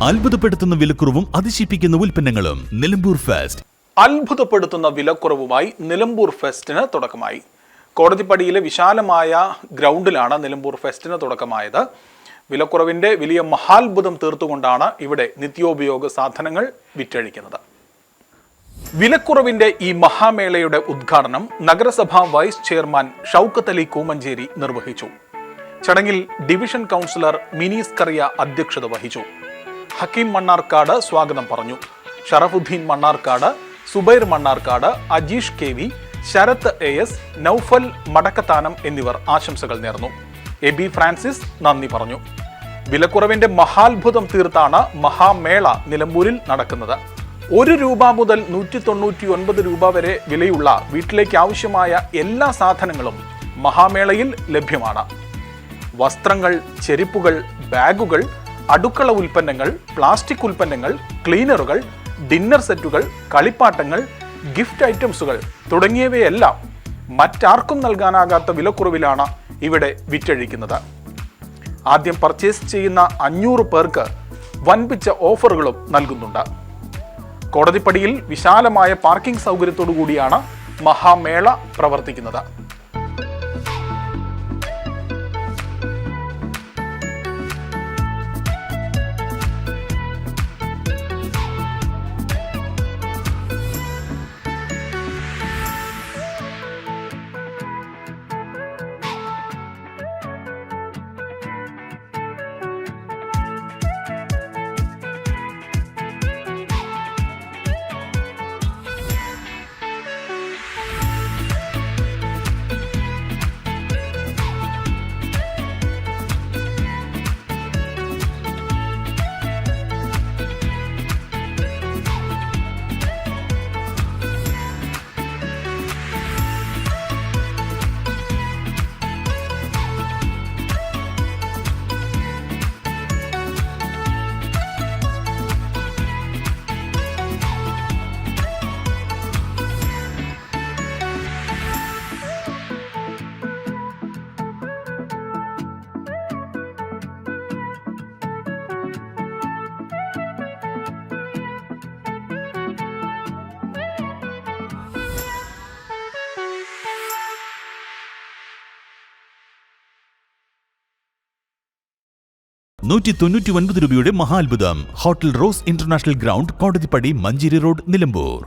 അത്ഭുതപ്പെടുത്തുന്ന വിലക്കുറവും അതിശയിപ്പിക്കുന്ന ഉൽപ്പന്നങ്ങളും. നിലമ്പൂർ ഫെസ്റ്റ്. അത്ഭുതപ്പെടുത്തുന്ന വിലക്കുറവുമായി നിലമ്പൂർ ഫെസ്റ്റിന് തുടക്കമായി. കോടതിപ്പടിയിലെ വിശാലമായ ഗ്രൗണ്ടിലാണ് നിലമ്പൂർ ഫെസ്റ്റിന് തുടക്കമായത്. വിലക്കുറവിന്റെ വലിയ മഹാത്ഭുതം തീർത്തുകൊണ്ടാണ് ഇവിടെ നിത്യോപയോഗ സാധനങ്ങൾ വിറ്റഴിക്കുന്നത്. വിലക്കുറവിന്റെ ഈ മഹാമേളയുടെ ഉദ്ഘാടനം നഗരസഭാ വൈസ് ചെയർമാൻ ഷൗക്കത്ത് അലി കൂമഞ്ചേരി നിർവഹിച്ചു. ചടങ്ങിൽ ഡിവിഷൻ കൗൺസിലർ മിനീസ് കറിയ അധ്യക്ഷത വഹിച്ചു. ഹക്കീം മണ്ണാർക്കാട് സ്വാഗതം പറഞ്ഞു. ഷറഫുദ്ദീൻ മണ്ണാർക്കാട്, സുബൈർ മണ്ണാർക്കാട്, അജീഷ് കെ.വി, ശരത്ത് എ.എസ്, നൌഫൽ മടക്കത്താനം എന്നിവർ ആശംസകൾ നേർന്നു. എബി ഫ്രാൻസിസ് നന്ദി പറഞ്ഞു. വിലക്കുറവിന്റെ മഹാത്ഭുതം തീർത്താണ് മഹാമേള നിലമ്പൂരിൽ നടക്കുന്നത്. 1 രൂപ മുതൽ 199 രൂപ വരെ വിലയുള്ള വീട്ടിലേക്ക് ആവശ്യമായ എല്ലാ സാധനങ്ങളും മഹാമേളയിൽ ലഭ്യമാണ്. വസ്ത്രങ്ങൾ, ചെരുപ്പുകൾ, ബാഗുകൾ, അടുക്കള ഉൽപ്പന്നങ്ങൾ, പ്ലാസ്റ്റിക് ഉൽപ്പന്നങ്ങൾ, ക്ലീനറുകൾ, ഡിന്നർ സെറ്റുകൾ, കളിപ്പാട്ടങ്ങൾ, ഗിഫ്റ്റ് ഐറ്റംസുകൾ തുടങ്ങിയവയെല്ലാം മറ്റാർക്കും നൽകാനാകാത്ത വിലക്കുറവിലാണ് ഇവിടെ വിറ്റഴിക്കുന്നത്. ആദ്യം പർച്ചേസ് ചെയ്യുന്ന 500 പേർക്ക് വൻപിച്ച ഓഫറുകളും നൽകുന്നുണ്ട്. കോടതിപ്പടിയിൽ വിശാലമായ പാർക്കിംഗ് സൗകര്യത്തോടു കൂടിയാണ് മഹാമേള പ്രവർത്തിക്കുന്നത്. ₹199 രൂപയുടെ മഹാത്ഭുതം. Hotel rose international ground, Kodathippadi, Manjeri road, Nilambur.